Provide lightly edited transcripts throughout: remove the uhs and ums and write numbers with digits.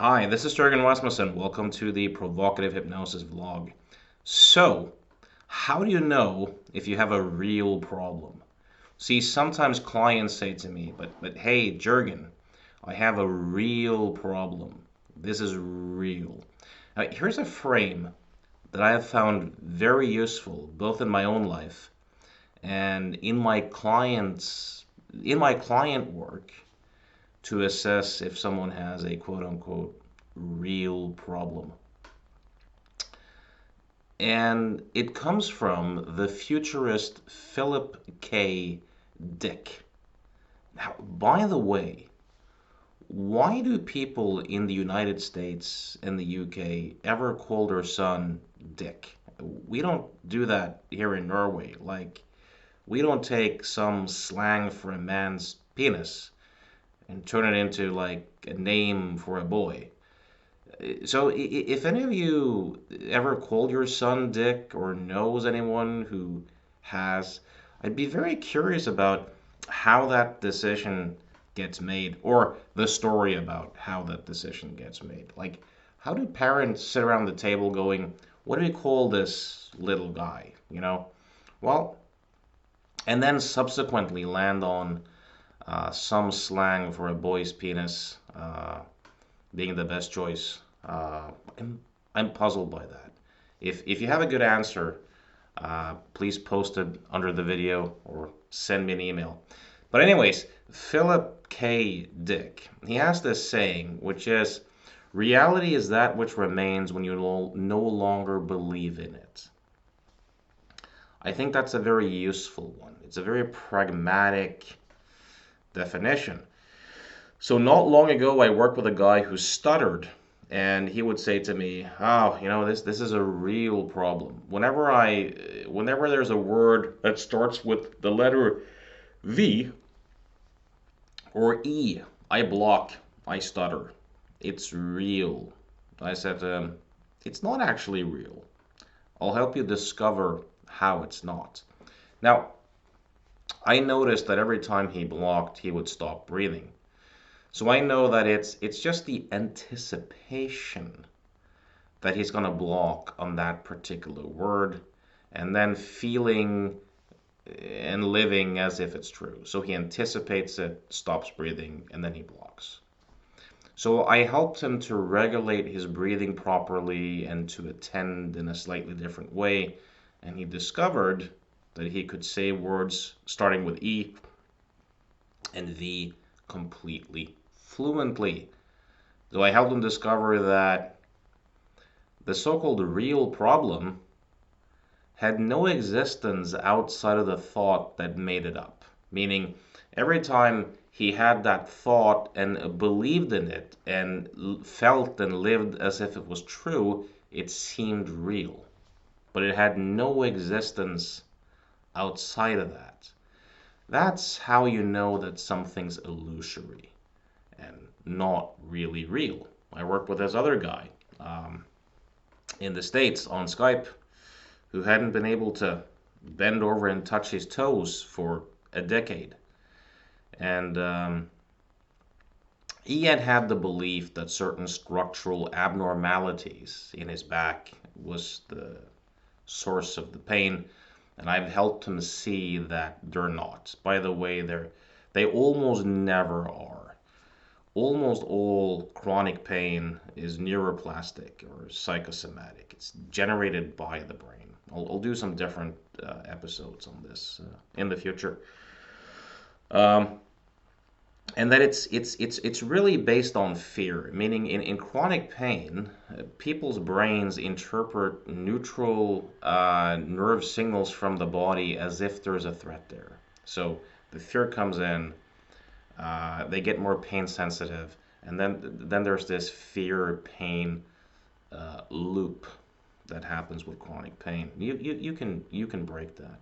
Hi, this is Jürgen Rasmussen. Welcome to the Provocative Hypnosis vlog. So, how do you know if you have a real problem? See, sometimes clients say to me, but hey, Jürgen, I have a real problem. This is real. Now, here's a frame that I have found very useful, both in my own life and in my client work to assess if someone has a quote unquote real problem. And it comes from the futurist Philip K. Dick. Now, by the way, why do people in the United States and the UK ever call their son Dick? We don't do that here in Norway. Like, we don't take some slang for a man's penis and turn it into like a name for a boy. So, if any of you ever called your son Dick or knows anyone who has, I'd be very curious about how that decision gets made, or the story about how that decision gets made. Like, how do parents sit around the table going, what do we call this little guy? Well, and then subsequently land on some slang for a boy's penis being the best choice. Uh, I'm, I'm puzzled by that. If you have a good answer, please post it under the video or send me an email. But anyways, Philip K. Dick, he has this saying, which is, reality is that which remains when you no longer believe in it. I think that's a very useful one. It's a very pragmatic definition. So not long ago, I worked with a guy who stuttered, and he would say to me, "Oh, this is a real problem. Whenever there's a word that starts with the letter V or E, I block, I stutter. It's real." I said to him, "It's not actually real. I'll help you discover how it's not." Now, I noticed that every time he blocked, he would stop breathing. So I know that it's just the anticipation that he's going to block on that particular word, and then feeling and living as if it's true. So he anticipates it, stops breathing, and then he blocks. So I helped him to regulate his breathing properly and to attend in a slightly different way, and he discovered that he could say words starting with E and V completely fluently. So I helped him discover that the so-called real problem had no existence outside of the thought that made it up. Meaning, every time he had that thought and believed in it and felt and lived as if it was true, it seemed real. But it had no existence outside of that. That's how you know that something's illusory and not really real. I worked with this other guy in the States on Skype who hadn't been able to bend over and touch his toes for a decade. And he had had the belief that certain structural abnormalities in his back was the source of the pain. And I've helped him see that they're not. By the way, they almost never are. Almost all chronic pain is neuroplastic or psychosomatic. It's generated by the brain. I'll do some different episodes on this in the future. Um, and that it's really based on fear, meaning in chronic pain, people's brains interpret neutral nerve signals from the body as if there's a threat there. So the fear comes in, they get more pain sensitive, and then there's this fear pain loop that happens with chronic pain. You can break that.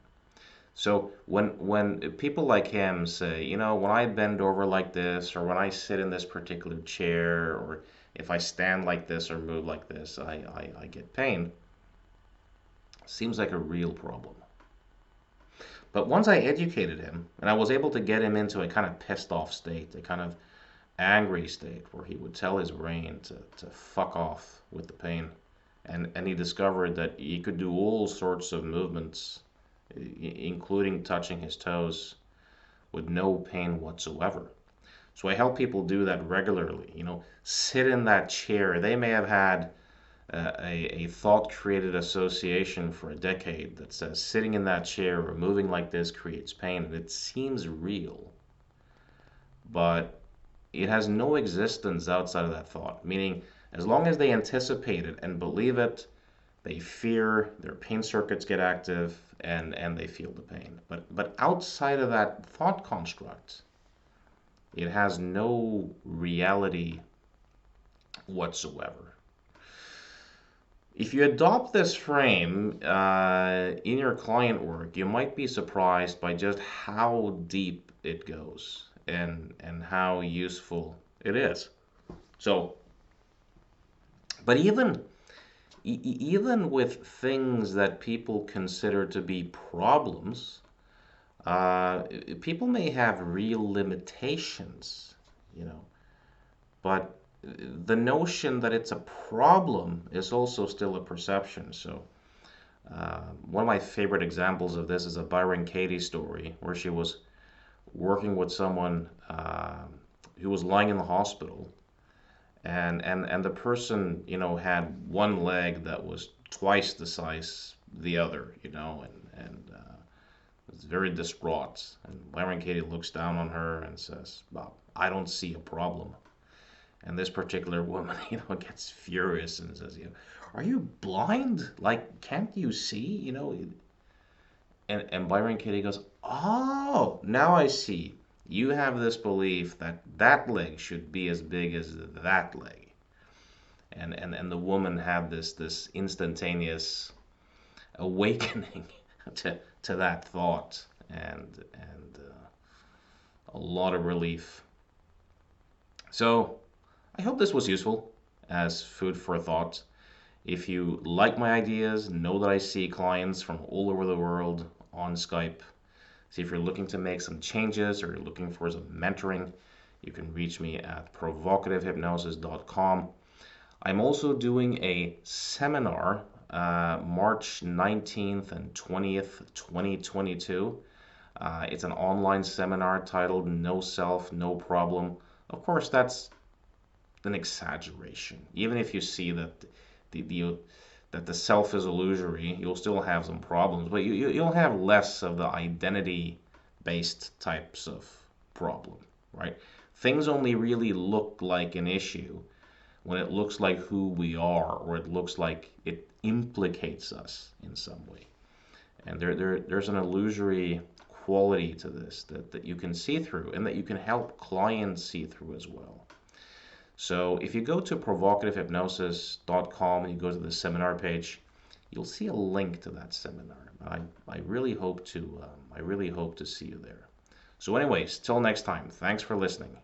So when people like him say, when I bend over like this, or when I sit in this particular chair, or if I stand like this or move like this, I get pain, seems like a real problem. But once I educated him, and I was able to get him into a kind of pissed off state, a kind of angry state where he would tell his brain to fuck off with the pain. And he discovered that he could do all sorts of movements, including touching his toes, with no pain whatsoever. So I help people do that regularly. Sit in that chair. They may have had a thought created association for a decade that says sitting in that chair or moving like this creates pain, and it seems real, but it has no existence outside of that thought. Meaning, as long as they anticipate it and believe it, they fear, their pain circuits get active, and they feel the pain. But outside of that thought construct, it has no reality whatsoever. If you adopt this frame in your client work, you might be surprised by just how deep it goes and how useful it is. So, but even with things that people consider to be problems, uh, people may have real limitations, you know, but the notion that it's a problem is also still a perception. So, one of my favorite examples of this is a Byron Katie story where she was working with someone who was lying in the hospital, and the person, had one leg that was twice the size the other, and was very distraught. And Byron Katie looks down on her and says, "Well, I don't see a problem." And this particular woman, gets furious and says, "Are you blind? Like, can't you see?" And Byron Katie goes, "Oh, now I see. You have this belief that that leg should be as big as that leg." And the woman had this instantaneous awakening to that thought, and a lot of relief. So I hope this was useful as food for thought. If you like my ideas, know that I see clients from all over the world on Skype. See, if you're looking to make some changes or you're looking for some mentoring, you can reach me at provocativehypnosis.com. I'm also doing a seminar March 19th and 20th, 2022. It's an online seminar titled No Self, No Problem. Of course, that's an exaggeration. Even if you see that the self is illusory, you'll still have some problems, but you'll have less of the identity-based types of problem, right? Things only really look like an issue when it looks like who we are, or it looks like it implicates us in some way. And there's an illusory quality to this that you can see through and that you can help clients see through as well. So if you go to provocativehypnosis.com and you go to the seminar page, you'll see a link to that seminar. I really hope to see you there. So anyways, till next time, thanks for listening.